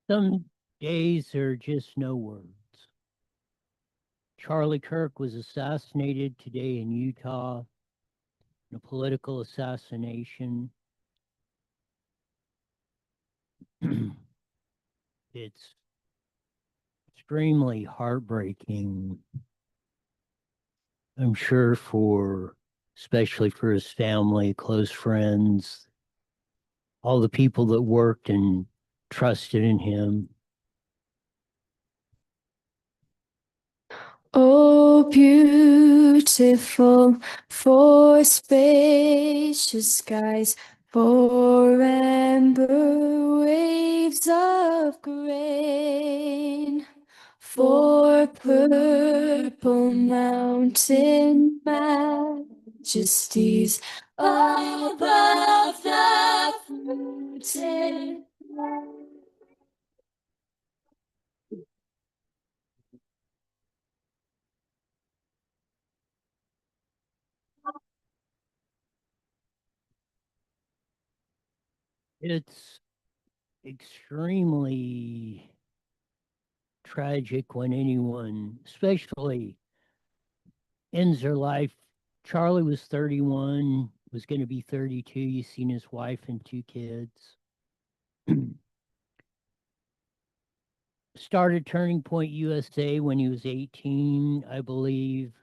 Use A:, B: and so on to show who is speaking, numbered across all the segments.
A: Some days are just no words. Charlie Kirk was assassinated today in Utah in a political assassination. It's extremely heartbreaking, I'm sure, especially for his family, close friends, all the people that worked and trusted in him.
B: Oh, beautiful for spacious skies, for amber waves of grain, for purple mountain majesties above the fruited plain.
A: It's extremely tragic when anyone, especially, ends their life. Charlie was 31, was going to be 32. You've seen his wife and two kids. Started Turning Point USA when he was 18, I believe.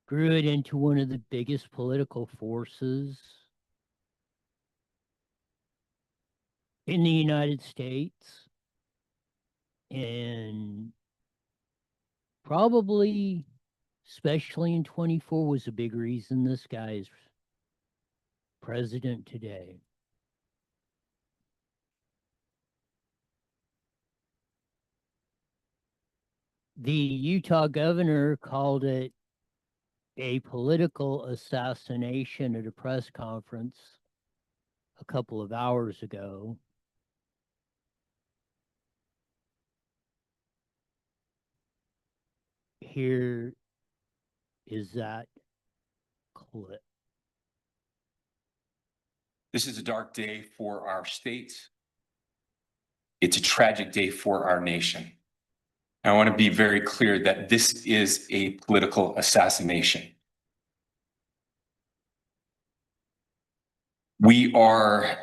A: Grew it into one of the biggest political forces in the United States. And probably, especially in 24, was a big reason this guy is president today. The Utah governor called it a political assassination at a press conference a couple of hours ago. Here is that clip.
C: This is a dark day for our state. It's a tragic day for our nation. I want to be very clear that this is a political assassination. We are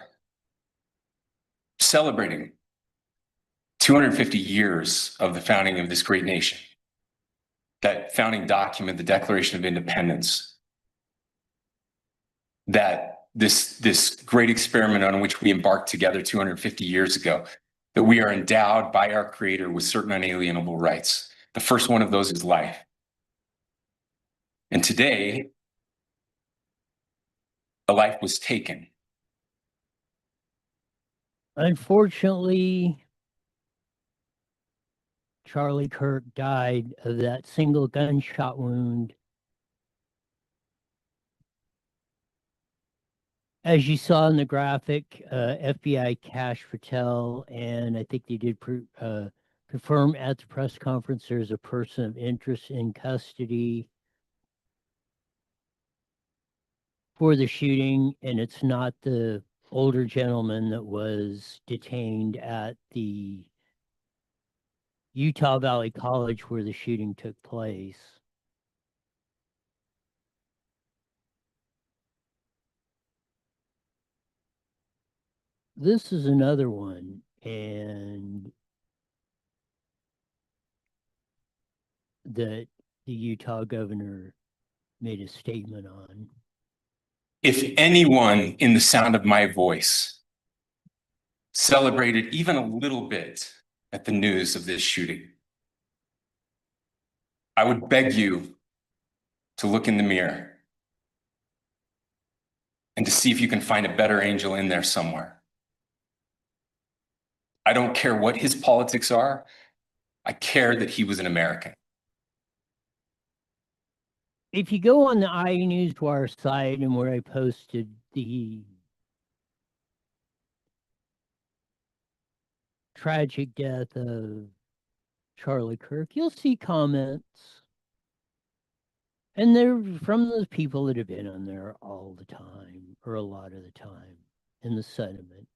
C: celebrating 250 years of the founding of this great nation. That founding document, the Declaration of Independence, that this great experiment on which we embarked together 250 years ago, that we are endowed by our Creator with certain unalienable rights. The first one of those is life. And today, a life was taken.
A: Unfortunately, Charlie Kirk died of that single gunshot wound. As you saw in the graphic, FBI Cash Patel, and I think they did confirm at the press conference there's a person of interest in custody for the shooting, and it's not the older gentleman that was detained at the Utah Valley College where the shooting took place. This is another one, and that the Utah governor made a statement on.
C: If anyone in the sound of my voice celebrated even a little bit at the news of this shooting, I would beg you to look in the mirror and to see if you can find a better angel in there somewhere. I don't care what his politics are. I care that he was an American.
A: if you go on the iNewsWire site and where I posted the tragic death of Charlie Kirk, you'll see comments. And they're from the people that have been on there all the time, or a lot of the time, in the sentiment.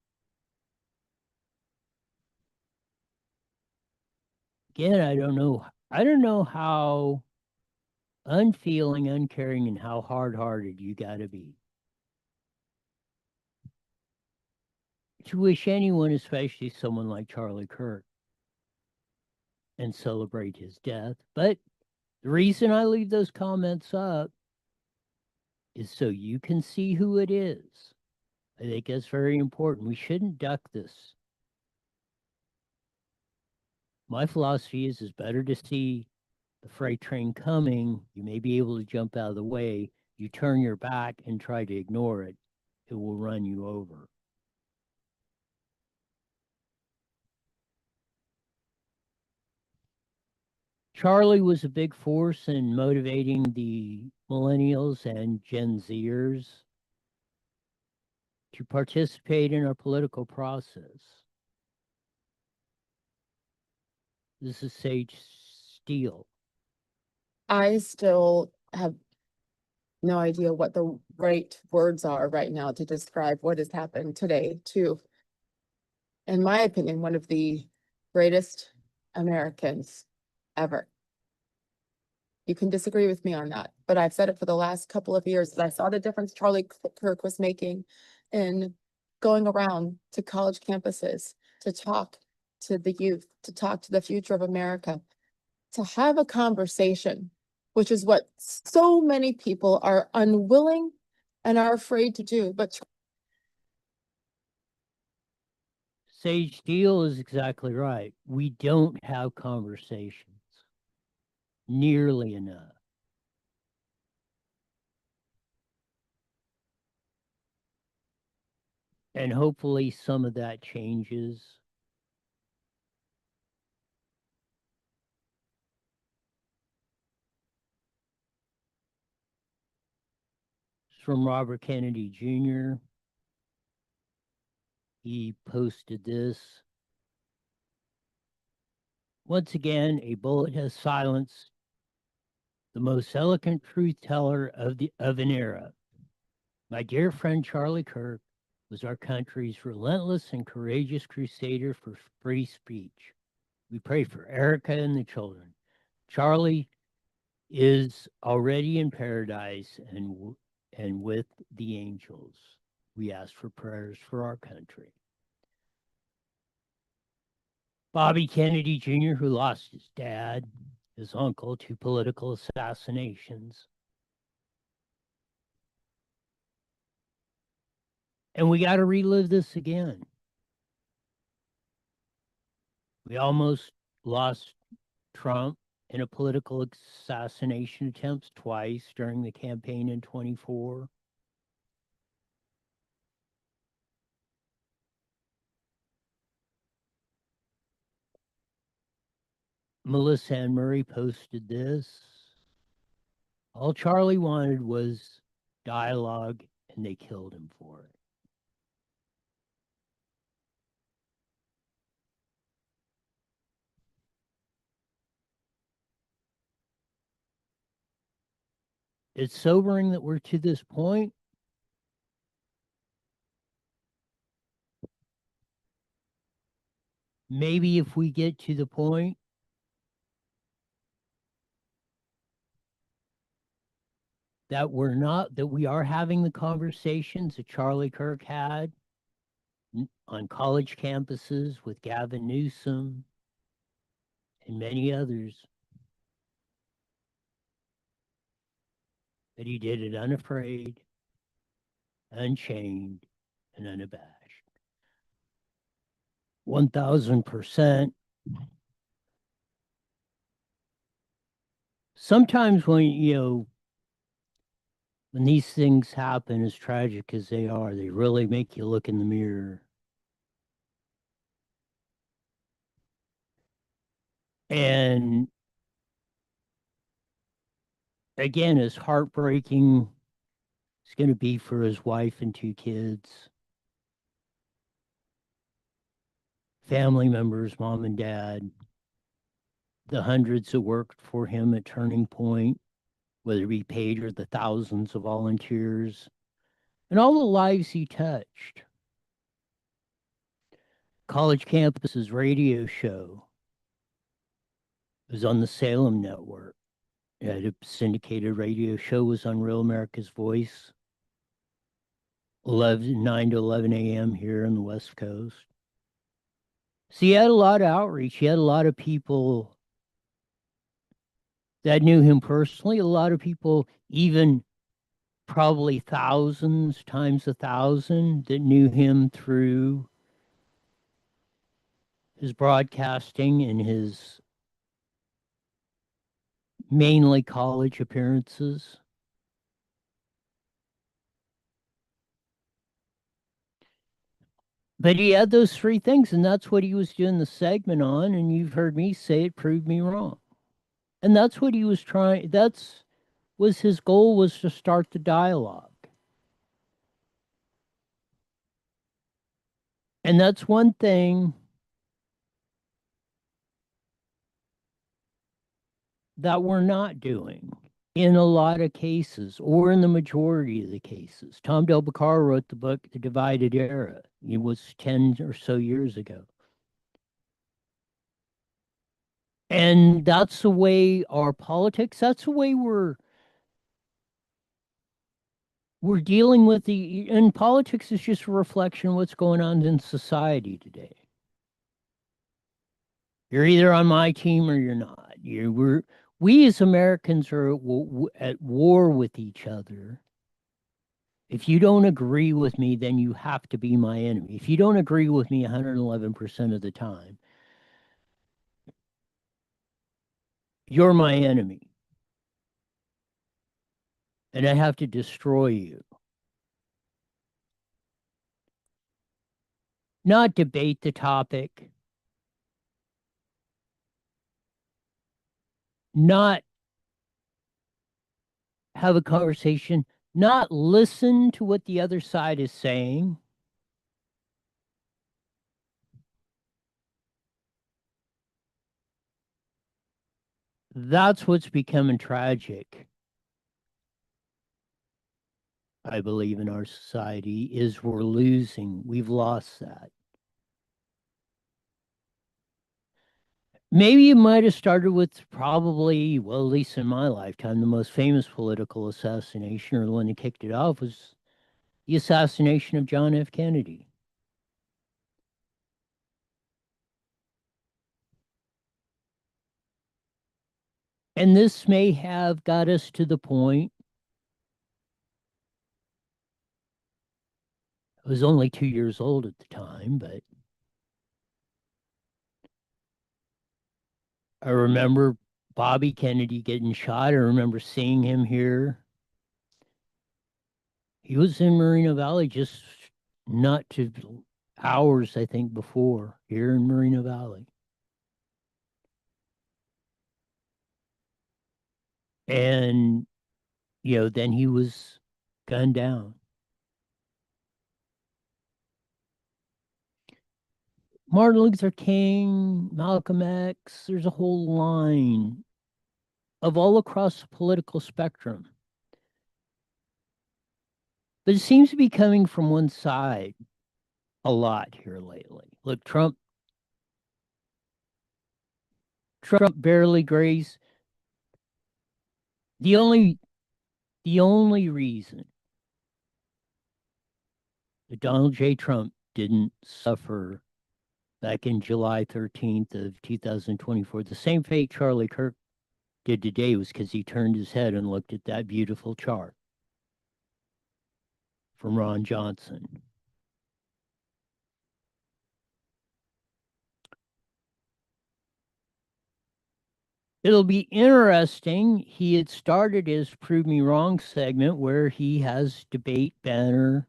A: Again, I don't know how unfeeling, uncaring, and how hard-hearted you gotta be to wish anyone, especially someone like Charlie Kirk, and celebrate his death. But the reason I leave those comments up is so you can see who it is. I think that's very important. We shouldn't duck this. My philosophy is better to see the freight train coming. You may be able to jump out of the way. You turn your back and try to ignore it. It will run you over. Charlie was a big force in motivating the millennials and Gen Zers to participate in our political process. This is Sage Steele.
D: I still have no idea what the right words are right now to describe what has happened today to, in my opinion, one of the greatest Americans ever. You can disagree with me on that, but I've said it for the last couple of years that I saw the difference Charlie Kirk was making in going around to college campuses to talk to the youth, to talk to the future of America, to have a conversation, which is what so many people are unwilling and are afraid to do. But
A: Sage Steele is exactly right. We don't have conversations nearly enough. And hopefully some of that changes. It's from Robert Kennedy Jr. He posted this. Once again, a bullet has silenced the most eloquent truth teller of an era. My dear friend Charlie Kirk was our country's relentless and courageous crusader for free speech. We pray for Erica and the children. Charlie is already in paradise and with the angels. We ask for prayers for our country. Bobby Kennedy Jr., who lost his dad, his uncle to political assassinations. And we got to relive this again. We almost lost Trump in a political assassination attempt twice during the campaign in 24. Melissa Ann Murray posted this. All Charlie wanted was dialogue, and they killed him for it. It's sobering that we're to this point. Maybe if we get to the point that we are having the conversations that Charlie Kirk had on college campuses with Gavin Newsom and many others, that he did it unafraid, unchained, and unabashed. 1000%. Sometimes when these things happen, as tragic as they are, they really make you look in the mirror. And again, as heartbreaking it's going to be for his wife and two kids, family members, mom and dad, the hundreds that worked for him at Turning Point, whether it be paid or the thousands of volunteers, and all the lives he touched. College Campus's radio show was on the Salem Network. It had a syndicated radio show, was on Real America's Voice, 9 to 11 a.m. here on the West Coast. So he had a lot of outreach. He had a lot of people that knew him personally, a lot of people, even probably thousands times 1,000, that knew him through his broadcasting and his mainly college appearances. But he had those three things, and that's what he was doing the segment on. And you've heard me say it proved me wrong. And that's what he was trying. That's was his goal, was to start the dialogue. And that's one thing that we're not doing in a lot of cases, or in the majority of the cases. Tom Del Beccaro wrote the book, The Divided Era. It was 10 or so years ago. And that's the way our politics, that's the way we're dealing with and politics is just a reflection of what's going on in society today. You're either on my team or you're not. We as Americans are at war with each other. If you don't agree with me, then you have to be my enemy. If you don't agree with me 111% of the time, you're my enemy. And I have to destroy you. Not debate the topic. Not have a conversation. Not listen to what the other side is saying. That's what's becoming tragic, I believe, in our society, is we're losing. We've lost that. Maybe it might have started with probably, well, at least in my lifetime, the most famous political assassination, or the one that kicked it off, was the assassination of John F. Kennedy. And this may have got us to the point. I was only 2 years old at the time, but I remember Bobby Kennedy getting shot. I remember seeing him here. He was in Moreno Valley just not to hours, I think, before, here in Moreno Valley. And, then he was gunned down. Martin Luther King, Malcolm X, there's a whole line of all across the political spectrum. But it seems to be coming from one side a lot here lately. Look, Trump barely grazed. The only reason that Donald J. Trump didn't suffer back in July 13th of 2024, the same fate Charlie Kirk did today, was because he turned his head and looked at that beautiful chart from Ron Johnson. It'll be interesting. He had started his Prove Me Wrong segment where he has debate banner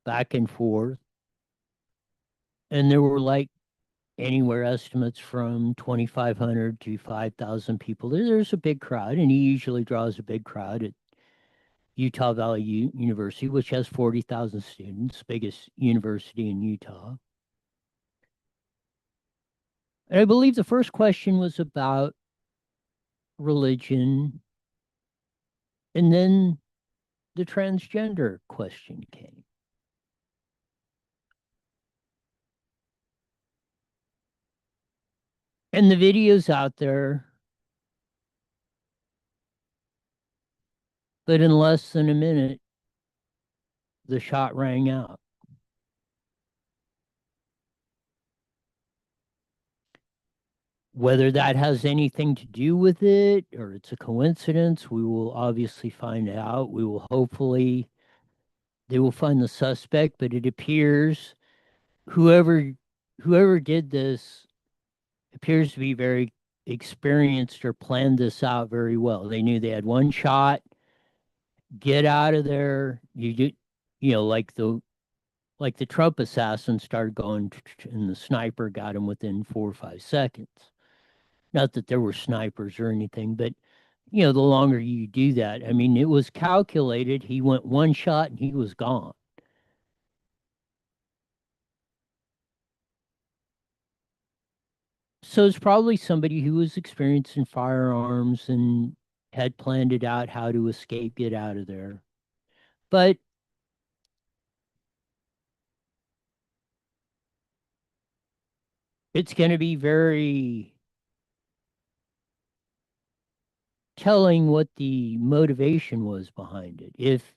A: back and forth. And there were like anywhere estimates from 2,500 to 5,000 people. There's a big crowd, and he usually draws a big crowd at Utah Valley University, which has 40,000 students, biggest university in Utah. And I believe the first question was about religion, and then the transgender question came. And the video's out there, but in less than a minute, the shot rang out. Whether that has anything to do with it or it's a coincidence, we will obviously find out. We will hopefully, they will find the suspect, but it appears whoever did this appears to be very experienced or planned this out very well. They knew they had one shot, get out of there. You do, like the Trump assassin started going, and the sniper got him within 4 or 5 seconds. Not that there were snipers or anything, but the longer you do that, I mean, it was calculated. He went one shot and he was gone. So it's probably somebody who was experienced in firearms and had planned it out how to escape, get out of there. But it's going to be very telling what the motivation was behind it. If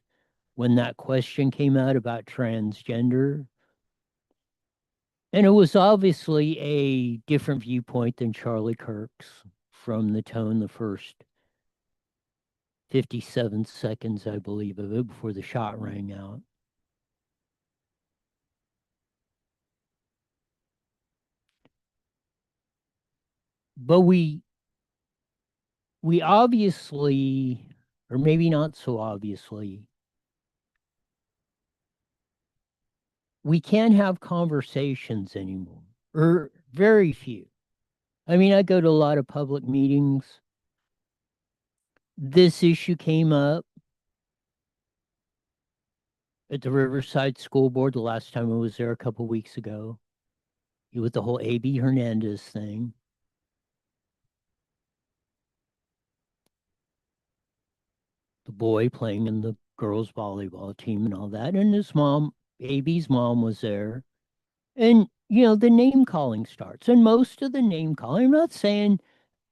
A: when that question came out about transgender, and it was obviously a different viewpoint than Charlie Kirk's from the tone the first 57 seconds, I believe, of it before the shot rang out. But we obviously, or maybe not so obviously, we can't have conversations anymore, or very few. I mean, I go to a lot of public meetings. This issue came up at the Riverside School Board the last time I was there a couple weeks ago with the whole A.B. Hernandez thing. The boy playing in the girls' volleyball team and all that. And his mom, AB's mom, was there. And, the name calling starts. And most of the name calling, I'm not saying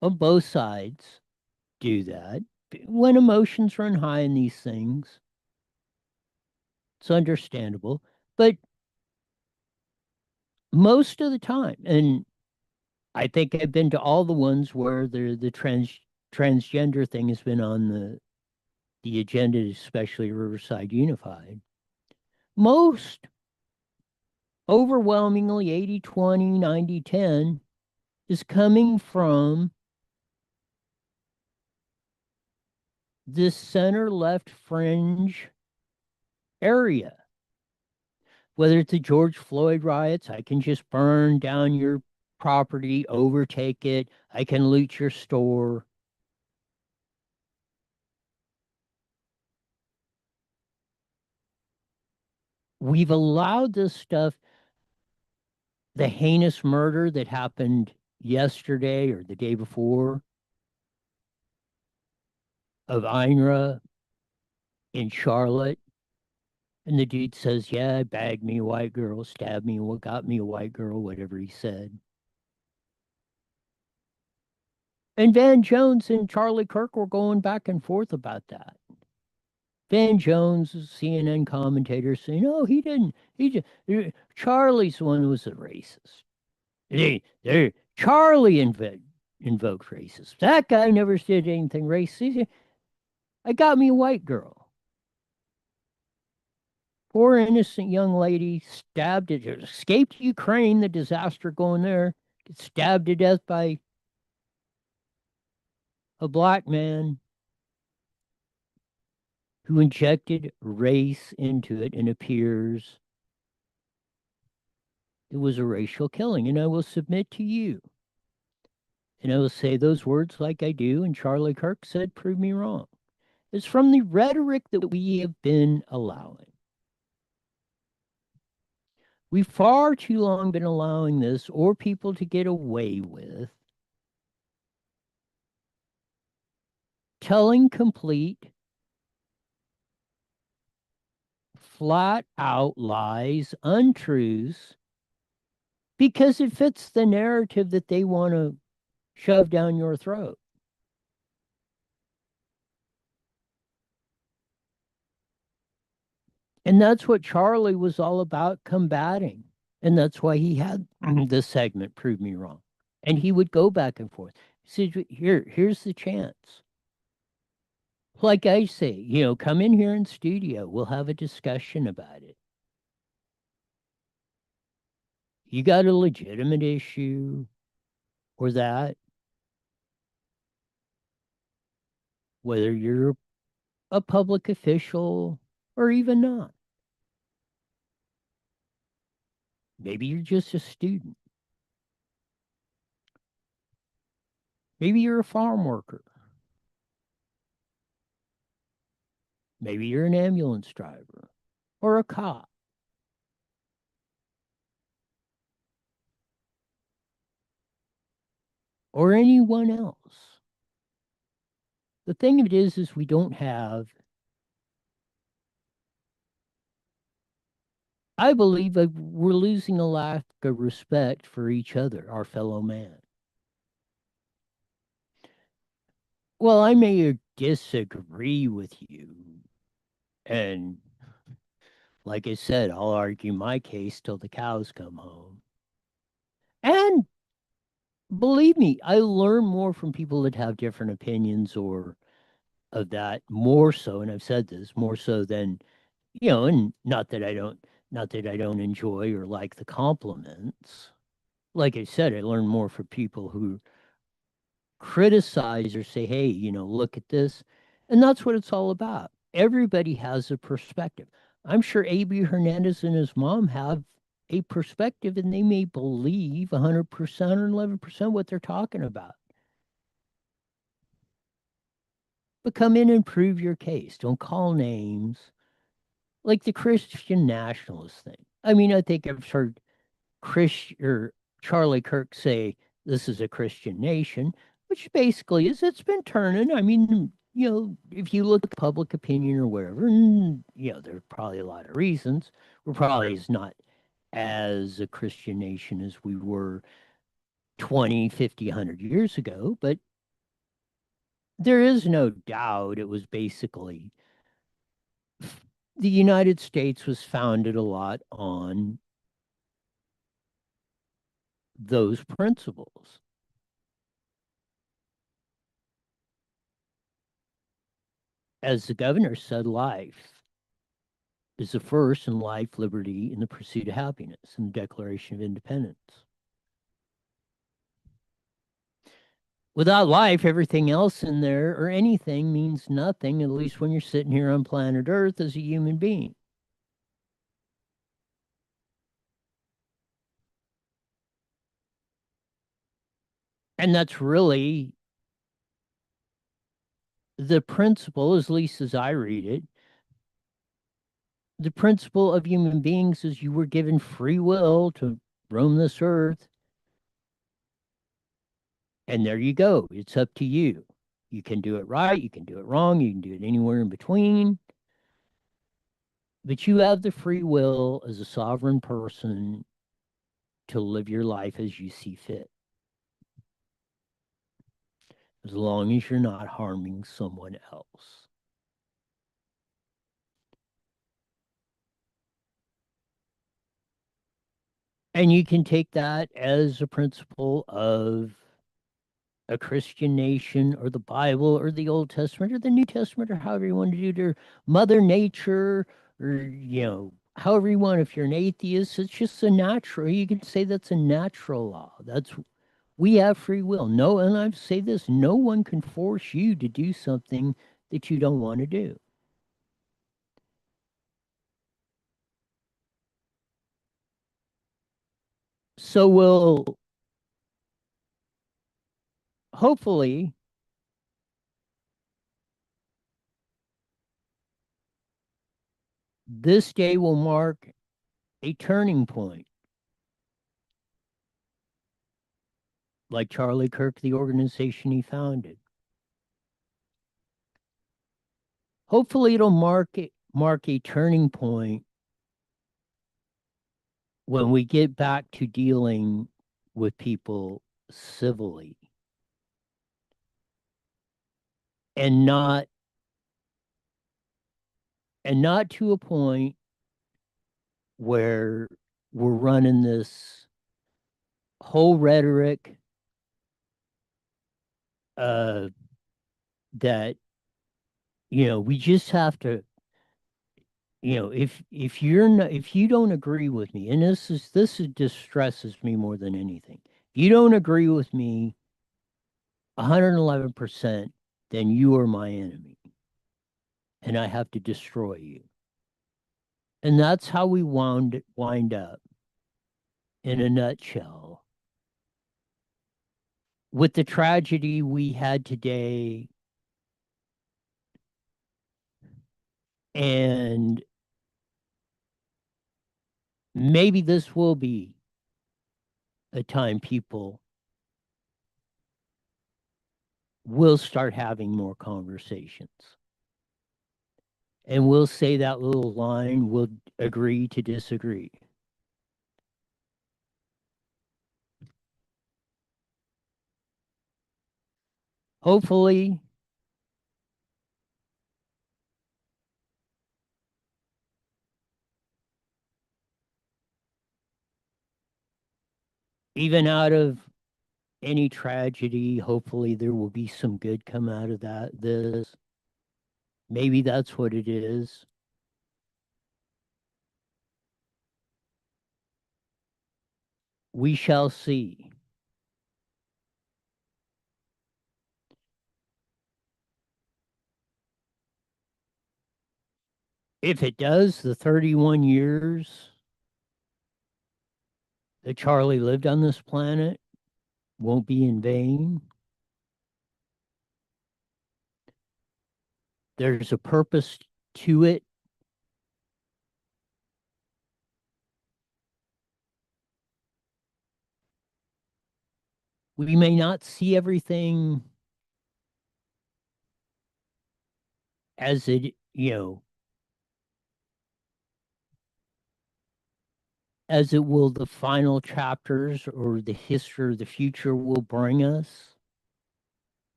A: on both sides do that. When emotions run high in these things, it's understandable. But most of the time, and I think I've been to all the ones where the transgender thing has been on the agenda, especially Riverside Unified. Most overwhelmingly 80-20, 90-10 is coming from this center left fringe area. Whether it's the George Floyd riots, I can just burn down your property, overtake it, I can loot your store. We've allowed this stuff, the heinous murder that happened yesterday or the day before of Einra in Charlotte. And the dude says, yeah, bagged me a white girl, stabbed me, what got me a white girl, whatever he said. And Van Jones and Charlie Kirk were going back and forth about that. Van Jones, CNN commentator, saying, "No, he didn't. He just Charlie's the one who was a racist. Charlie invoked racist. That guy never did anything racist. I got me a white girl. Poor innocent young lady stabbed it. Escaped Ukraine. The disaster going there. Gets stabbed to death by a black man who injected race into it and appears it was a racial killing, and I will submit to you. And I will say those words like I do, and Charlie Kirk said, prove me wrong. It's from the rhetoric that we have been allowing. We've far too long been allowing this or people to get away with telling complete, flat out lies, untruths, because it fits the narrative that they want to shove down your throat. And that's what Charlie was all about combating. And that's why he had this segment, Prove Me Wrong. And he would go back and forth. He said, here's the chance. Like I say, come in here in studio. We'll have a discussion about it. You got a legitimate issue or that, whether you're a public official or even not. Maybe you're just a student. Maybe you're a farm worker. Maybe you're an ambulance driver or a cop. Or anyone else. The thing of it is we don't have, I believe that we're losing a lack of respect for each other, our fellow man. Well, I may disagree with you. And like I said, I'll argue my case till the cows come home. And believe me, I learn more from people that have different opinions or of that more so, and I've said this more so than, and not that I don't enjoy or like the compliments. Like I said, I learn more from people who criticize or say, hey, look at this. And that's what it's all about. Everybody has a perspective. I'm sure A.B. Hernandez and his mom have a perspective and they may believe 100% or 11% what they're talking about. But come in and prove your case. Don't call names. Like the Christian nationalist thing. I mean, I think I've heard Charlie Kirk say this is a Christian nation, which basically is it's been turning. I mean, if you look at public opinion or whatever, and, there are probably a lot of reasons. We're probably not as a Christian nation as we were 20, 50, 100 years ago, but there is no doubt it was basically the United States was founded a lot on those principles. As the governor said, life is the first, and life, liberty, and the pursuit of happiness in the Declaration of Independence. Without life, everything else in there or anything means nothing, at least when you're sitting here on planet Earth as a human being. And that's really the principle, at least as I read it. The principle of human beings is you were given free will to roam this earth. And there you go. It's up to you. You can do it right. You can do it wrong. You can do it anywhere in between. But you have the free will as a sovereign person to live your life as you see fit. As long as you're not harming someone else. And you can take that as a principle of a Christian nation or the Bible or the Old Testament or the New Testament or however you want to do it, or Mother Nature, or, however you want. If you're an atheist, it's just a natural, you can say that's a natural law. We have free will. No, and I say this, no one can force you to do something that you don't want to do. So we'll hopefully this day will mark a turning point. Like Charlie Kirk, the organization he founded. Hopefully it'll mark a turning point when we get back to dealing with people civilly and not to a point where we're running this whole rhetoric that we just have to, if you're not, if you don't agree with me, and this distresses me more than anything. If you don't agree with me 111%, then you are my enemy and I have to destroy you. And that's how we wind up in a nutshell with the tragedy we had today. And maybe this will be a time people will start having more conversations. And we'll say that little line, we'll agree to disagree. Hopefully, even out of any tragedy, hopefully there will be some good come out of this. Maybe that's what it is. We shall see. If it does, the 31 years that Charlie lived on this planet won't be in vain. There's a purpose to it. We may not see everything as it, as it will the final chapters or the history of the future will bring us.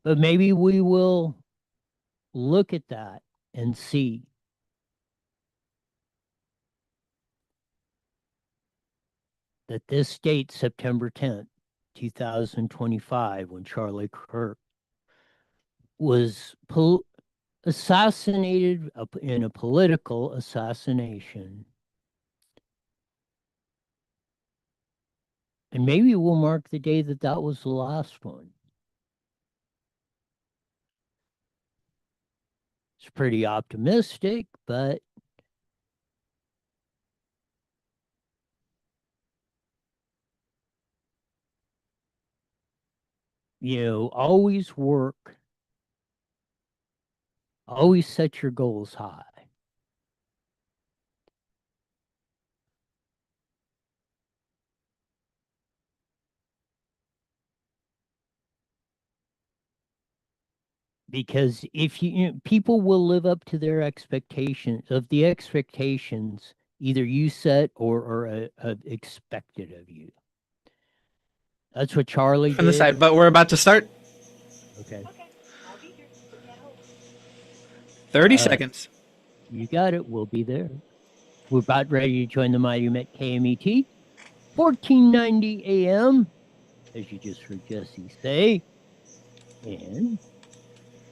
A: But maybe we will look at that and see that this date, September 10th, 2025, when Charlie Kirk was assassinated in a political assassination. And maybe we'll mark the day that that was the last one. It's pretty optimistic, but always work, always set your goals high. Because if people will live up to their expectations either you set or expected of you. That's what Charlie
E: From the
A: did.
E: side, but we're about to start.
A: Okay.
E: 30 seconds.
A: You got it. We'll be there. We're about ready to join the Mighty Met KMET, 1490 AM, as you just heard Jesse say. And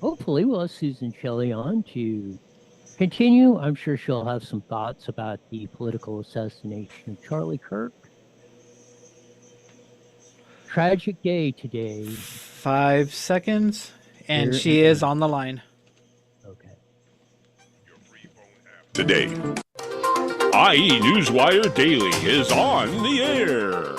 A: hopefully we'll have Susan Shelley on to continue. I'm sure she'll have some thoughts about the political assassination of Charlie Kirk. Tragic day today.
E: 5 seconds. And
A: Here
E: she
A: it
E: is
A: is.
E: on the line.
A: Okay.
F: Today, IE Newswire Daily is on the air.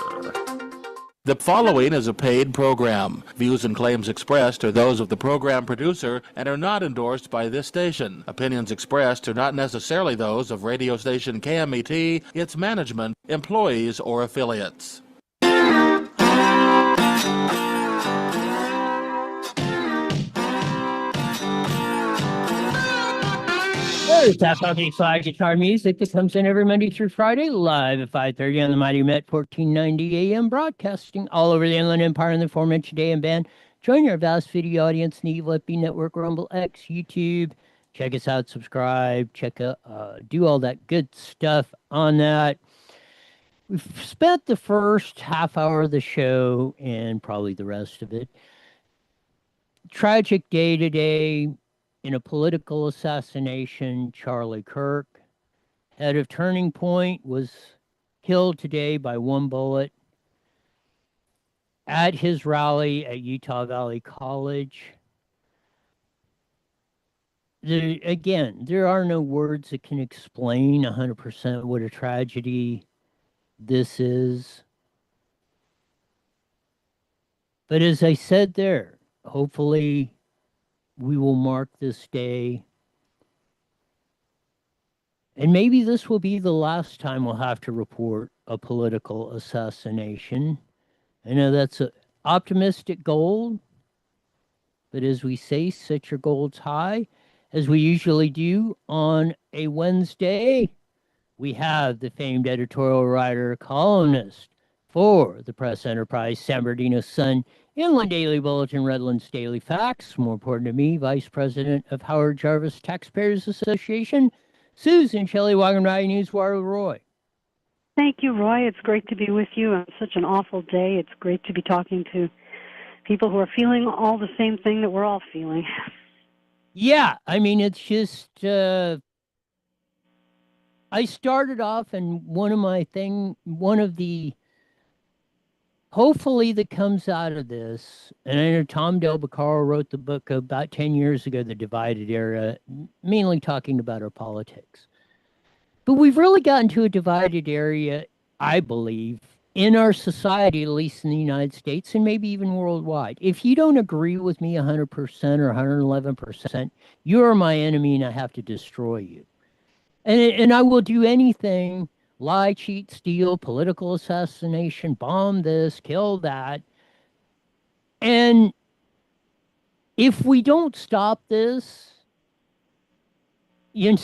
G: The following is a paid program. Views and claims expressed are those of the program producer and are not endorsed by this station. Opinions expressed are not necessarily those of radio station KMET, its management, employees, or affiliates.
A: There's that funky slide guitar music that comes in every Monday through Friday, live at 5:30 on the Mighty Met 1490 AM, broadcasting all over the Inland Empire in the aforementioned AM band. Join our vast video audience in the Evil FB Network, Rumble X, YouTube. Check us out, subscribe, do all that good stuff on that. We've spent the first half hour of the show and probably the rest of it. Tragic day today in a political assassination. Charlie Kirk, head of Turning Point, was killed today by one bullet at his rally at Utah Valley College. There are no words that can explain 100% what a tragedy this is. But as I said there, hopefully we will mark this day. And maybe this will be the last time we'll have to report a political assassination. I know that's an optimistic goal, but as we say, set your goals high. As we usually do on a Wednesday, we have the famed editorial writer, columnist for the Press Enterprise, San Bernardino Sun, Inland Daily Bulletin, Redlands Daily Facts. More important to me, Vice President of Howard Jarvis Taxpayers Association, Susan Shelley Wagenrai, Newswire Roy.
H: Thank you, Roy. It's great to be with you on such an awful day. It's great to be talking to people who are feeling all the same thing that we're all feeling.
A: Yeah, I mean, it's just, I started off and one of the, hopefully that comes out of this, and I know Tom Del Beccaro wrote the book about 10 years ago, The Divided Era, mainly talking about our politics. But we've really gotten to a divided area, I believe, in our society, at least in the United States and maybe even worldwide. If you don't agree with me 100% or 111%, you're my enemy and I have to destroy you. And I will do anything, lie, cheat, steal, political assassination, bomb this, kill that. And if we don't stop this, we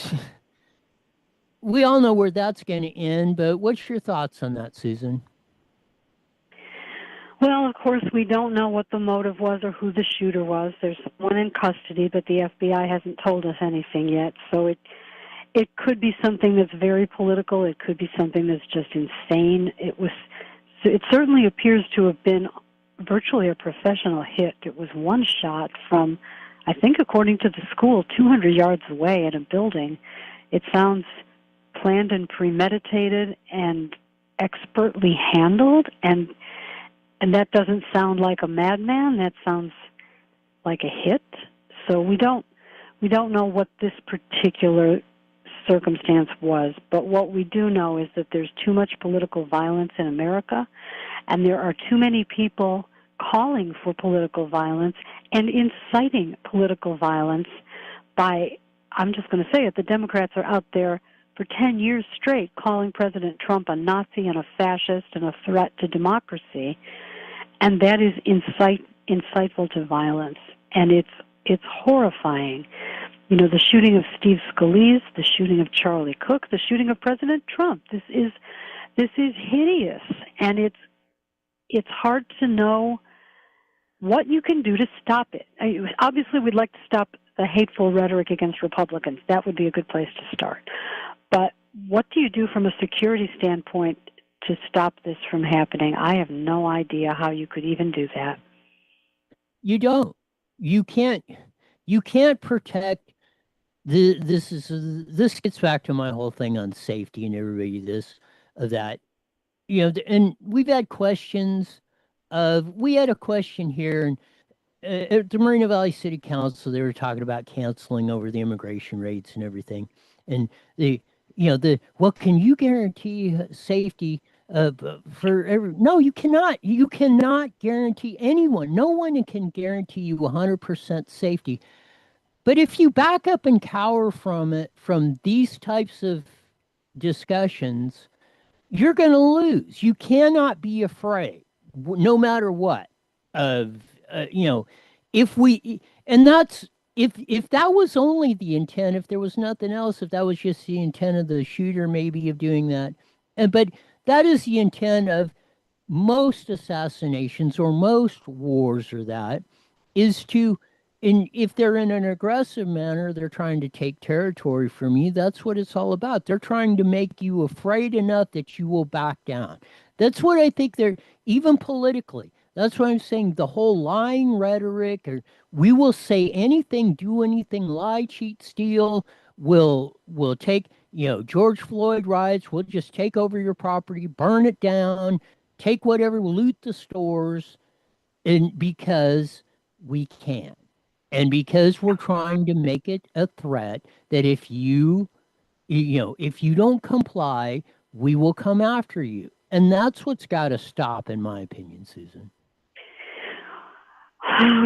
A: all know where that's going to end, but what's your thoughts on that, Susan?
H: Well, of course, we don't know what the motive was or who the shooter was. There's someone in custody, but the FBI hasn't told us anything yet. So it could be something that's very political. It could be something that's just insane. It certainly appears to have been virtually a professional hit. It was one shot from, I think, according to the school, 200 yards away at a building. It sounds planned and premeditated and expertly handled, and that doesn't sound like a madman. That sounds like a hit. So we don't know what this particular circumstance was, but what we do know is that there's too much political violence in America, and there are too many people calling for political violence and inciting political violence by, I'm just going to say it, the Democrats are out there for 10 years straight calling President Trump a Nazi and a fascist and a threat to democracy. And that is insightful to violence. And it's horrifying. You know, the shooting of Steve Scalise, the shooting of Charlie Cook, the shooting of President Trump. This is hideous. And it's hard to know what you can do to stop it. Obviously, we'd like to stop the hateful rhetoric against Republicans. That would be a good place to start. But what do you do from a security standpoint to stop this from happening? I have no idea how you could even do that.
A: You don't. You can't protect this gets back to my whole thing on safety and everybody that. You know, and we've had questions we had a question here, and at the Moreno Valley City Council, they were talking about canceling over the immigration rates and everything. And what can you guarantee safety for every? No, you cannot. You cannot guarantee anyone. No one can guarantee you 100% safety. But if you back up and cower from it, from these types of discussions, you're going to lose. You cannot be afraid, no matter what. Of if we and that's if that was only the intent, if there was nothing else, if that was just the intent of the shooter, maybe of doing that, but that is the intent of most assassinations or most wars, or that is to if they're in an aggressive manner, they're trying to take territory from you. That's what it's all about. They're trying to make you afraid enough that you will back down. That's what I think they're, even politically. That's what I'm saying. The whole lying rhetoric, or we will say anything, do anything, lie, cheat, steal, will take, George Floyd riots, we'll just take over your property, burn it down, take whatever, loot the stores, and because we can. And because we're trying to make it a threat that if you don't comply, we will come after you. And that's what's got to stop, in my opinion, Susan.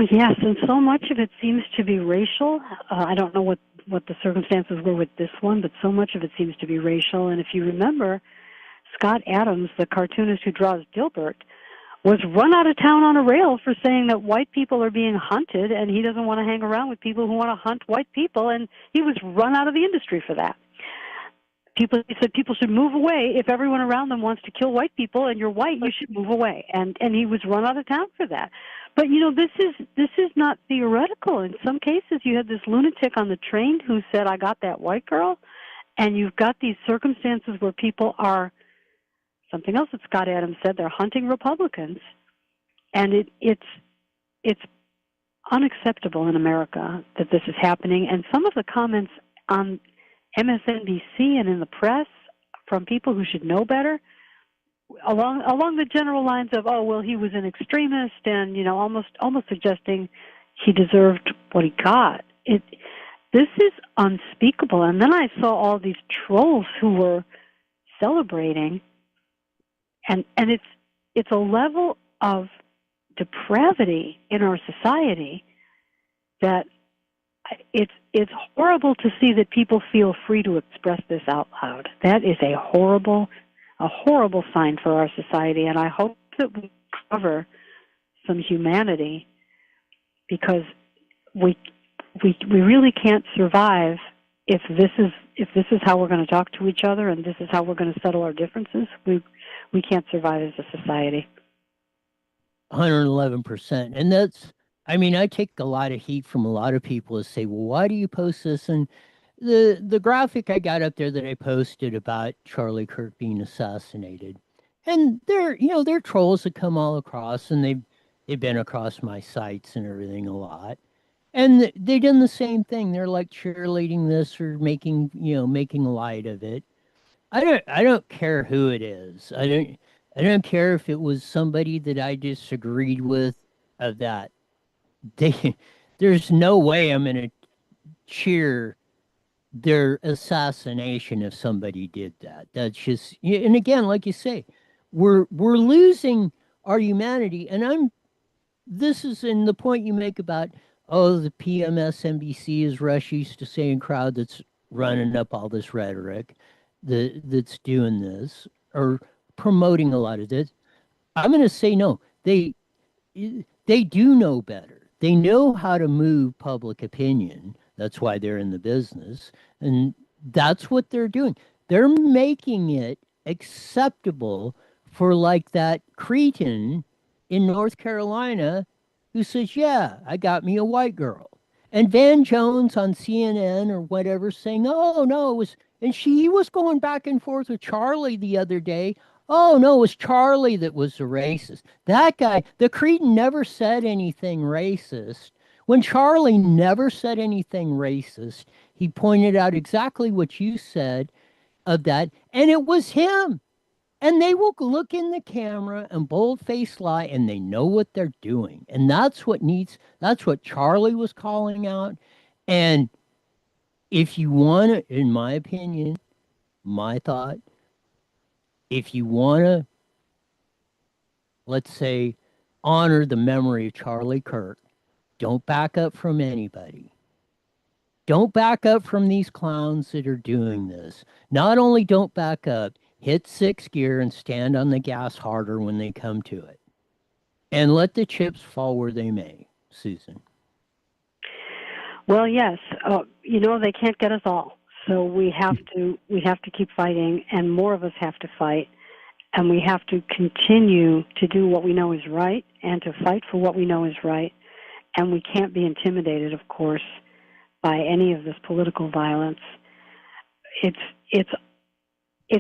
H: Yes, and so much of it seems to be racial. I don't know what the circumstances were with this one, but so much of it seems to be racial. And if you remember, Scott Adams, the cartoonist who draws Dilbert, was run out of town on a rail for saying that white people are being hunted, and he doesn't want to hang around with people who want to hunt white people, and he was run out of the industry for that. He said people should move away. If everyone around them wants to kill white people and you're white, you should move away. And he was run out of town for that. But this is not theoretical. In some cases, you had this lunatic on the train who said, "I got that white girl," and you've got these circumstances where people are, something else that Scott Adams said, they're hunting Republicans, and it's unacceptable in America that this is happening. And some of the comments on MSNBC and in the press from people who should know better, along the general lines of, "Oh, well, he was an extremist," and almost suggesting he deserved what he got. This is unspeakable. And then I saw all these trolls who were celebrating, and it's a level of depravity in our society that it's horrible to see that people feel free to express this out loud. That is a horrible sign for our society, and I hope that we cover some humanity, because we really can't survive if this is how we're going to talk to each other, and this is how we're going to settle our differences. We can't survive as a society.
A: 111%. And that's, I take a lot of heat from a lot of people who say, "Well, why do you post this?" And the graphic I got up there that I posted about Charlie Kirk being assassinated, and they're trolls that come all across, and they've been across my sites and everything a lot, and they done the same thing. They're like cheerleading this or making light of it. I don't care who it is. I don't care if it was somebody that I disagreed with of that. There's no way I'm going to cheer their assassination if somebody did that. That's just, and again, like you say, we're losing our humanity. And this is in the point you make about, oh, the PMSNBC, as Rush used to say in crowd, that's running up all this rhetoric, that's doing this or promoting a lot of this. I'm going to say no. They do know better. They know how to move public opinion. That's why they're in the business. And that's what they're doing. They're making it acceptable for like that cretin in North Carolina who says, "Yeah, I got me a white girl." And Van Jones on CNN or whatever saying, "Oh, no, it was," and he was going back and forth with Charlie the other day. "Oh, no, it was Charlie that was the racist." That guy, the cretin, never said anything racist. When Charlie never said anything racist, he pointed out exactly what you said of that, and it was him. And they will look in the camera and bold-faced lie, and they know what they're doing. And that's what Charlie was calling out. And if you want to, in my opinion, my thought, if you want to, let's say, honor the memory of Charlie Kirk, don't back up from anybody. Don't back up from these clowns that are doing this. Not only don't back up, hit sixth gear and stand on the gas harder when they come to it. And let the chips fall where they may, Susan.
H: Well, yes, they can't get us all. So we have to keep fighting, and more of us have to fight, and we have to continue to do what we know is right and to fight for what we know is right. And we can't be intimidated, of course, by any of this political violence. It's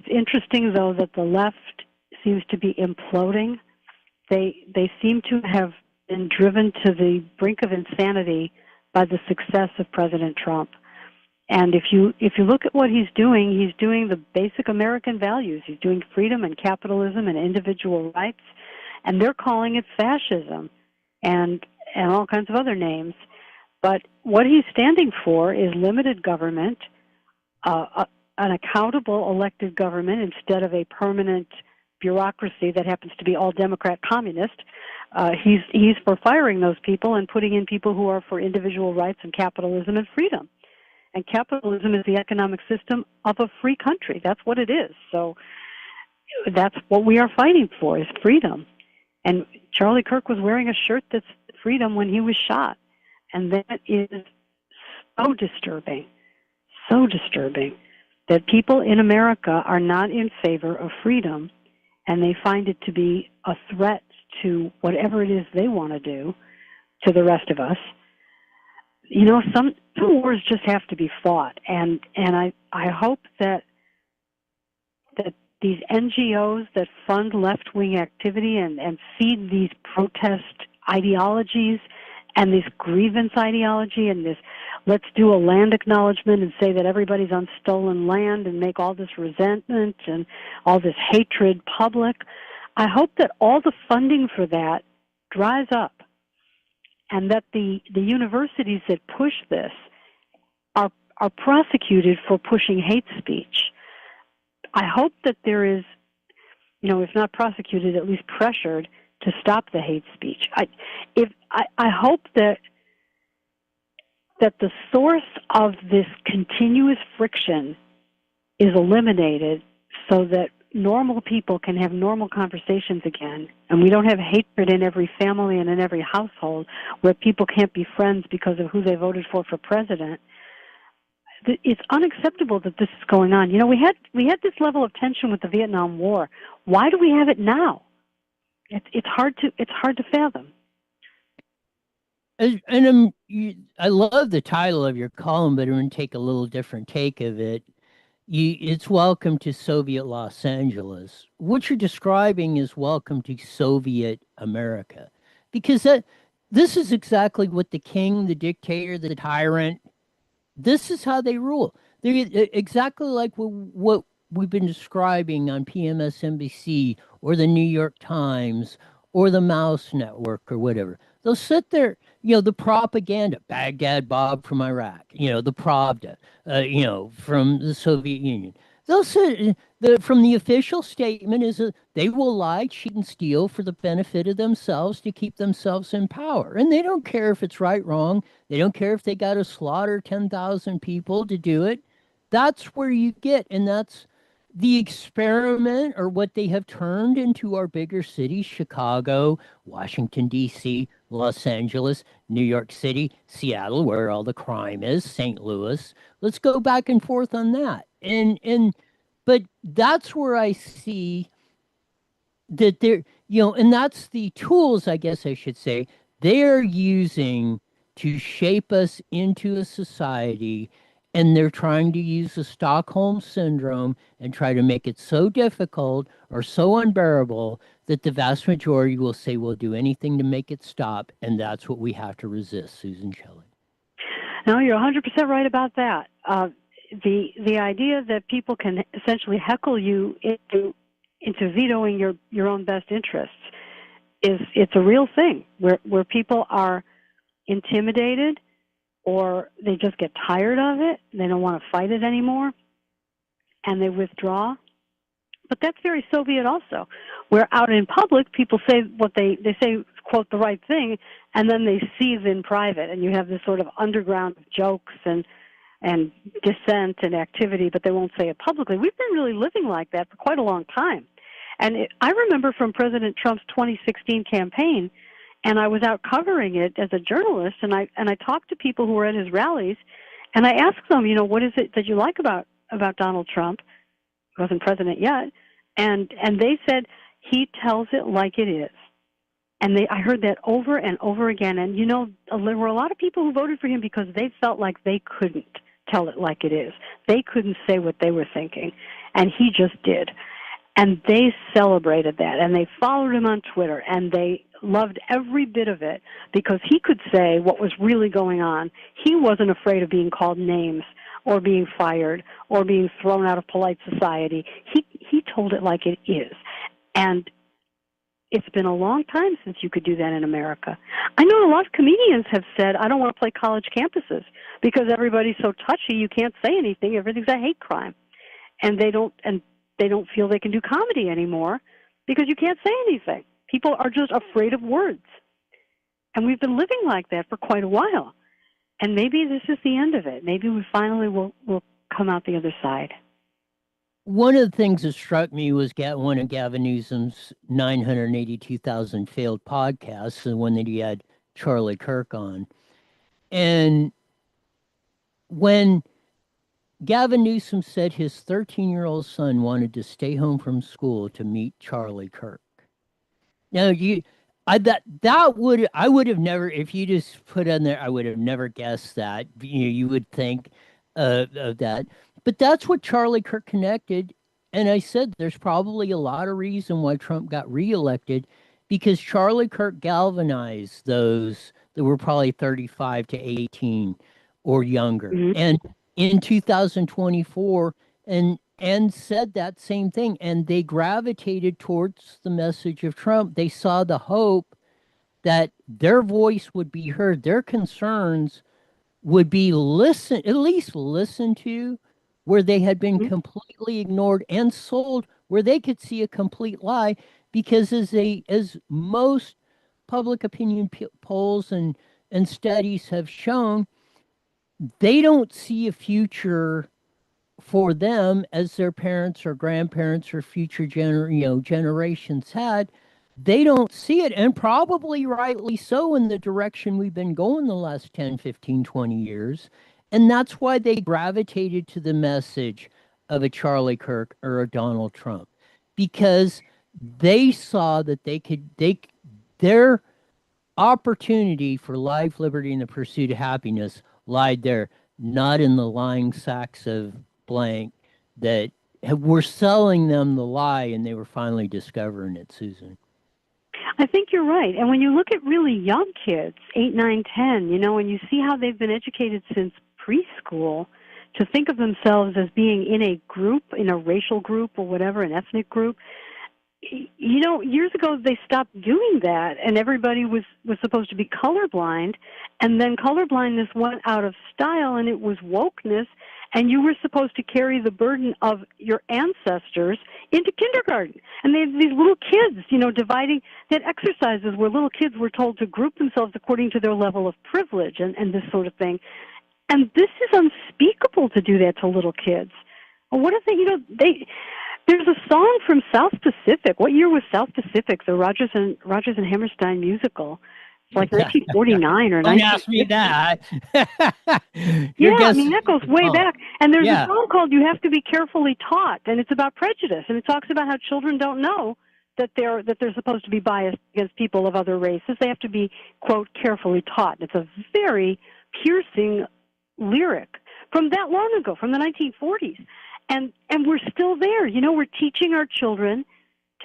H: interesting, though, that the left seems to be imploding. They seem to have been driven to the brink of insanity by the success of President Trump. And if you look at what he's doing the basic American values. He's doing freedom and capitalism and individual rights, and they're calling it fascism and all kinds of other names. But what he's standing for is limited government, an accountable elected government instead of a permanent bureaucracy that happens to be all Democrat communist. He's for firing those people and putting in people who are for individual rights and capitalism and freedom. And capitalism is the economic system of a free country. That's what it is. So that's what we are fighting for, is freedom. And Charlie Kirk was wearing a shirt that's freedom when he was shot. And that is so disturbing that people in America are not in favor of freedom, and they find it to be a threat to whatever it is they want to do to the rest of us. Some wars just have to be fought, and I hope that these NGOs that fund left-wing activity and feed these protest ideologies and this grievance ideology and this let's do a land acknowledgement and say that everybody's on stolen land and make all this resentment and all this hatred public. I hope that all the funding for that dries up, and that the universities that push this are prosecuted for pushing hate speech. I hope that there is, if not prosecuted, at least pressured to stop the hate speech. I hope that the source of this continuous friction is eliminated so that normal people can have normal conversations again, and we don't have hatred in every family and in every household where people can't be friends because of who they voted for president. It's unacceptable that this is going on. We had this level of tension with the Vietnam War. Why do we have it now? It's hard to fathom.
A: And I love the title of your column, but I'm going to take a little different take of it. It's Welcome to Soviet Los Angeles. What you're describing is Welcome to Soviet America, because this is exactly what the king, the dictator, the tyrant, this is how they rule. They're exactly like what we've been describing on PMSNBC or the New York Times or the Mouse Network or whatever. They'll sit there, the propaganda, Baghdad Bob from Iraq, the Pravda, from the Soviet Union. They'll sit, from the official statement is they will lie, cheat, and steal for the benefit of themselves to keep themselves in power. And they don't care if it's right, wrong. They don't care if they got to slaughter 10,000 people to do it. That's where you get, and that's the experiment, or what they have turned into our bigger cities: Chicago, Washington, D.C., Los Angeles, New York City, Seattle, where all the crime is, St. Louis. Let's go back and forth on that. But that's where I see that they're, and that's the tools, I guess I should say, they're using to shape us into a society. And they're trying to use the Stockholm syndrome and try to make it so difficult or so unbearable that the vast majority will say we'll do anything to make it stop. And that's what we have to resist, Susan Shelley.
H: No, you're 100% right about that. The idea that people can essentially heckle you into into vetoing your own best interests it's a real thing where people are intimidated or they just get tired of it. They don't want to fight it anymore and they withdraw. But that's very Soviet also, where out in public, people say what they say, quote, the right thing, and then they seethe in private, and you have this sort of underground of jokes and dissent and activity, but they won't say it publicly. We've been really living like that for quite a long time. And I remember from President Trump's 2016 campaign, and I was out covering it as a journalist, and I talked to people who were at his rallies, and I asked them, what is it that you like about Donald Trump? He wasn't president yet, and they said he tells it like it is. And I heard that over and over again. And there were a lot of people who voted for him because they felt like they couldn't tell it like it is. They couldn't say what they were thinking, and he just did. And they celebrated that, and they followed him on Twitter, and they loved every bit of it because he could say what was really going on. He wasn't afraid of being called names or being fired or being thrown out of polite society. He told it like it is. And it's been a long time since you could do that in America. I know a lot of comedians have said, I don't want to play college campuses because everybody's so touchy, you can't say anything. Everything's a hate crime. And they don't feel they can do comedy anymore because you can't say anything. People are just afraid of words. And we've been living like that for quite a while. And maybe this is the end of it. Maybe we finally will come out the other side.
A: One of the things that struck me was one of Gavin Newsom's 982,000 failed podcasts, the one that he had Charlie Kirk on. And when Gavin Newsom said his 13-year-old son wanted to stay home from school to meet Charlie Kirk. Now, I would have never, if you just put in there, I would have never guessed that. You would think of that. But that's what Charlie Kirk connected. And I said there's probably a lot of reason why Trump got reelected because Charlie Kirk galvanized those that were probably 35 to 18 or younger.
H: Mm-hmm.
A: And in 2024 and said that same thing. And they gravitated towards the message of Trump. They saw the hope that their voice would be heard, their concerns would be at least listened to, where they had been completely ignored and sold, where they could see a complete lie, because as most public opinion polls and studies have shown, they don't see a future for them as their parents or grandparents or future generations had. They don't see it, and probably rightly so, in the direction we've been going the last 10, 15, 20 years. And that's why they gravitated to the message of a Charlie Kirk or a Donald Trump, because they saw that their opportunity for life, liberty, and the pursuit of happiness lied there, not in the lying sacks of blank that were selling them the lie, and they were finally discovering it, Susan.
H: I think you're right. And when you look at really young kids, 8, 9, 10, and you see how they've been educated since preschool to think of themselves as being in a group, in a racial group or whatever, an ethnic group. Years ago they stopped doing that, and everybody was supposed to be colorblind, and then colorblindness went out of style, and it was wokeness, and you were supposed to carry the burden of your ancestors into kindergarten. And they had these little kids, dividing, that exercises where little kids were told to group themselves according to their level of privilege and this sort of thing. And this is unspeakable to do that to little kids. What if there's a song from South Pacific. What year was South Pacific, the Rodgers and Hammerstein musical? It's like 1949 or 1950.
A: Don't ask me that.
H: That goes way back. And there's a song called "You Have to Be Carefully Taught," and it's about prejudice, and it talks about how children don't know that they're supposed to be biased against people of other races. They have to be, quote, carefully taught. It's a very piercing lyric from that long ago, from the 1940s. And we're still there. We're teaching our children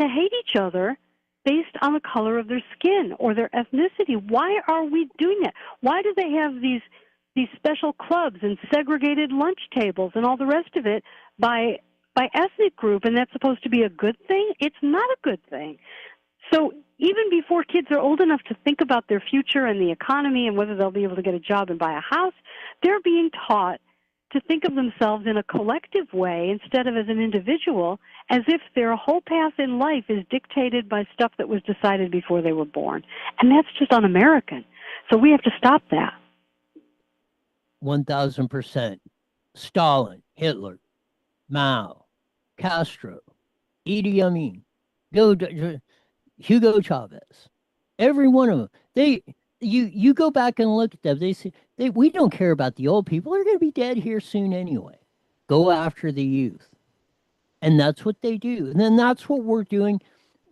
H: to hate each other based on the color of their skin or their ethnicity. Why are we doing that? Why do they have these special clubs and segregated lunch tables and all the rest of it by by ethnic group, and that's supposed to be a good thing. It's not a good thing. So even before kids are old enough to think about their future and the economy and whether they'll be able to get a job and buy a house, they're being taught to think of themselves in a collective way instead of as an individual, as if their whole path in life is dictated by stuff that was decided before they were born. And that's just un-American. So we have to stop that.
A: 1,000%. Stalin, Hitler, Mao, Castro, Idi Amin, Hugo Chavez, every one of them. You go back and look at them. They say we don't care about the old people. They're going to be dead here soon anyway. Go after the youth, and that's what they do. And then that's what we're doing.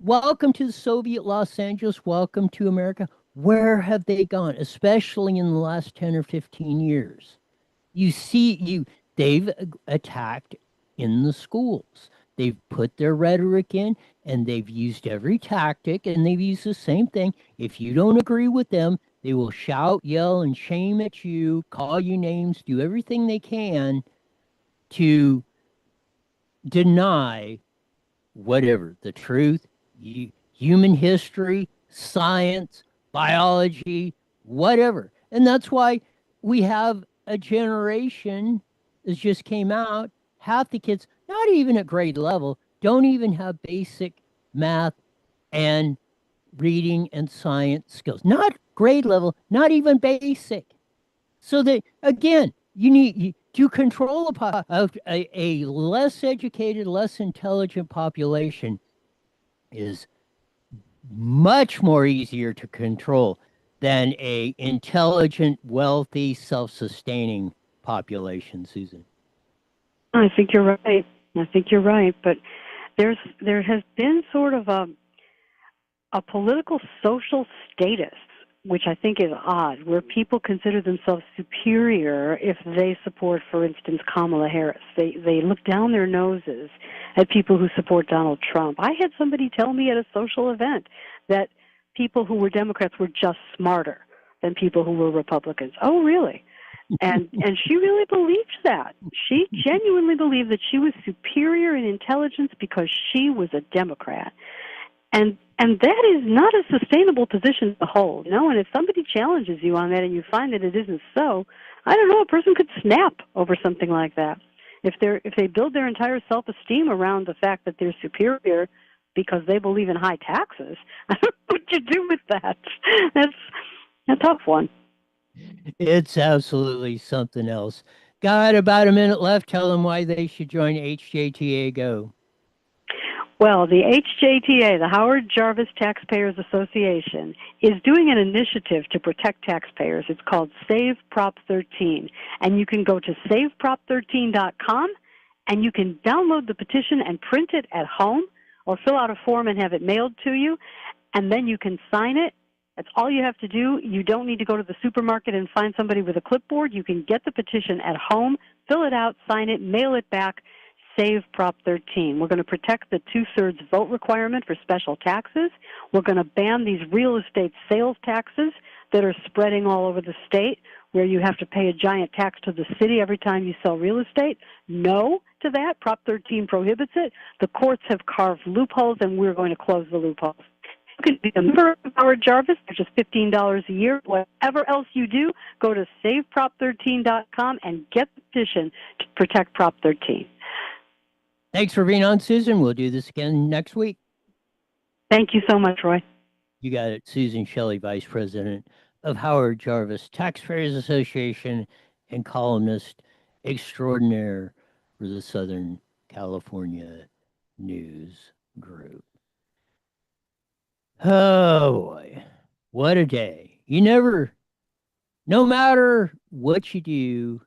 A: Welcome to the Soviet Los Angeles. Welcome to America. Where have they gone? Especially in the last 10 or 15 years. They've attacked in the schools. They've put their rhetoric in, and they've used every tactic, and they've used the same thing. If you don't agree with them, they will shout, yell, and shame at you, call you names, do everything they can to deny whatever, the truth, human history, science, biology, whatever. And that's why we have a generation that just came out, half the kids, not even at grade level, don't even have basic math and reading and science skills. Not grade level, not even basic. So that, again, you need to control a less educated, less intelligent population is much more easier to control than a intelligent, wealthy, self-sustaining population, Susan.
H: I think you're right. I think you're right. But there has been sort of a political social status, which I think is odd, where people consider themselves superior if they support, for instance, Kamala Harris. They look down their noses at people who support Donald Trump. I had somebody tell me at a social event that people who were Democrats were just smarter than people who were Republicans. Oh, really? And she really believed that. She genuinely believed that she was superior in intelligence because she was a Democrat. And that is not a sustainable position to hold, you know. And if somebody challenges you on that and you find that it isn't so, I don't know, a person could snap over something like that. If they build their entire self-esteem around the fact that they're superior because they believe in high taxes, I don't know what you do with that. That's a tough one.
A: It's absolutely something else. Got about a minute left. Tell them why they should join HJTA Go.
H: Well, the HJTA, the Howard Jarvis Taxpayers Association, is doing an initiative to protect taxpayers. It's called Save Prop 13. And you can go to saveprop13.com and you can download the petition and print it at home or fill out a form and have it mailed to you. And then you can sign it. That's all you have to do. You don't need to go to the supermarket and find somebody with a clipboard. You can get the petition at home, fill it out, sign it, mail it back. Save Prop 13. We're going to protect the 2/3 vote requirement for special taxes. We're going to ban these real estate sales taxes that are spreading all over the state, where you have to pay a giant tax to the city every time you sell real estate. No to that. Prop 13 prohibits it. The courts have carved loopholes, and we're going to close the loopholes. You can be a member of Howard Jarvis for just $15 a year. Whatever else you do, go to saveprop13.com and get the petition to protect Prop 13.
A: Thanks for being on, Susan. We'll do this again next week.
H: Thank you so much, Roy.
A: You got it. Susan Shelley, Vice President of Howard Jarvis Taxpayers Association and columnist extraordinaire for the Southern California News Group. Oh, boy. What a day. No matter what you do,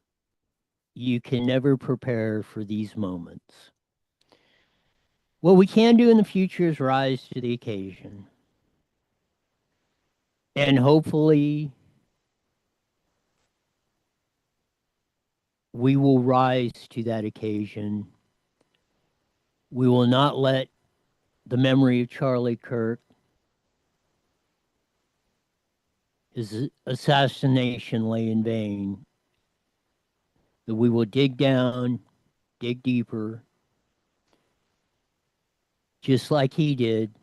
A: you can never prepare for these moments. What we can do in the future is rise to the occasion. And hopefully, we will rise to that occasion. We will not let the memory of Charlie Kirk, his assassination, lay in vain. That we will dig down, dig deeper, just like he did.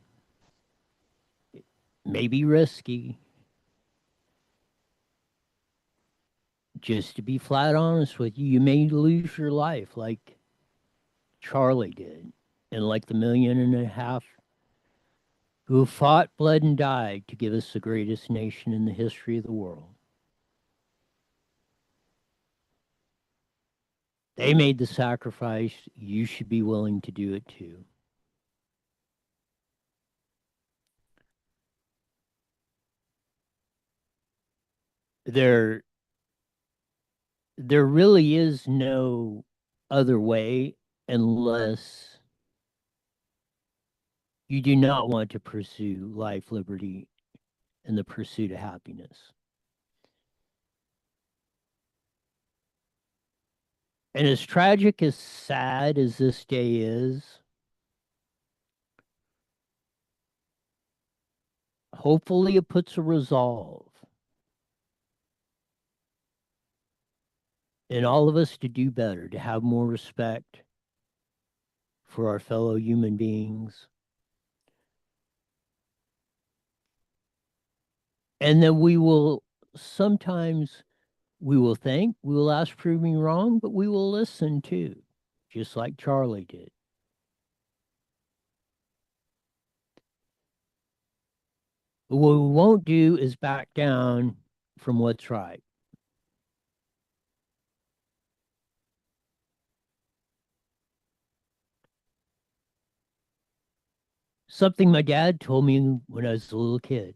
A: Maybe risky. Just to be flat honest with you, you may lose your life like Charlie did, and like the 1.5 million who fought, bled, and died to give us the greatest nation in the history of the world. They made the sacrifice. You should be willing to do it too. There really is no other way unless you do not want to pursue life, liberty, and the pursuit of happiness. And as tragic, as sad as this day is, hopefully it puts a resolve in all of us to do better, to have more respect for our fellow human beings. And then we will sometimes, we will think, we will ask, prove me wrong, but we will listen too, just like Charlie did. But what we won't do is back down from what's right. Something my dad told me when I was a little kid.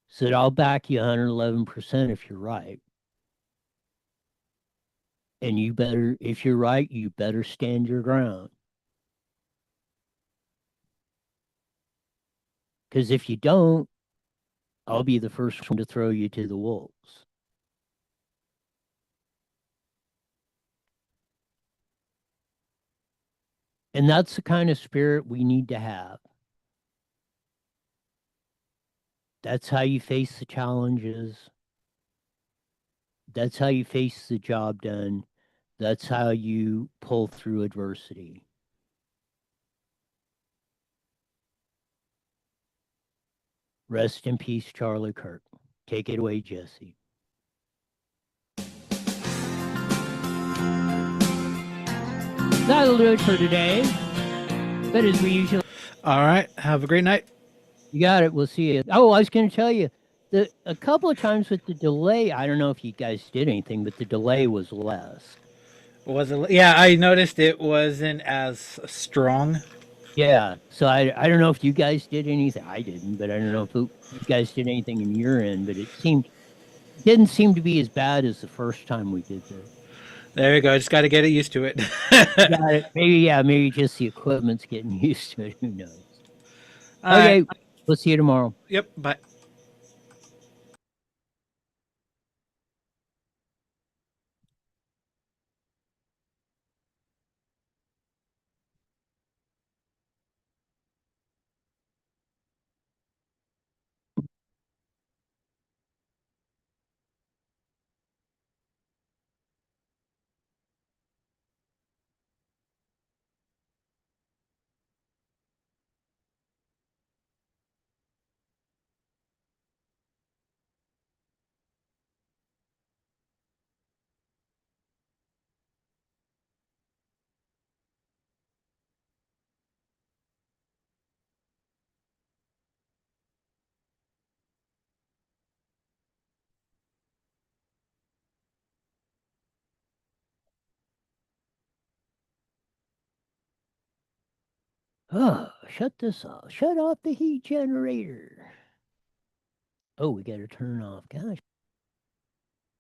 A: Said, I'll back you 111% if you're right. And you better, if you're right, you better stand your ground. Because if you don't, I'll be the first one to throw you to the wolves. And that's the kind of spirit we need to have. That's how you face the challenges. That's how you face the job done. That's how you pull through adversity. Rest in peace, Charlie Kirk. Take it away, Jesse. That'll do it for today. But as we usually,
E: All right. Have a great night.
A: you got it. We'll see you. Oh, I was going to tell you, a couple of times with the delay, I don't know if you guys did anything, but the delay was less.
E: Was it? Yeah, I noticed it wasn't as strong.
A: Yeah, so I don't know if you guys did anything. I didn't, but I don't know if you guys did anything in your end. But it didn't seem to be as bad as the first time we did this.
E: There you go. Just got to get it used to it.
A: Got it. Maybe just the equipment's getting used to it. Who knows?
E: All
A: Okay,
E: right.
A: we'll see you tomorrow.
E: Yep. Bye.
A: Oh, shut this off. Shut off the heat generator. Oh, we got to turn off. Gosh.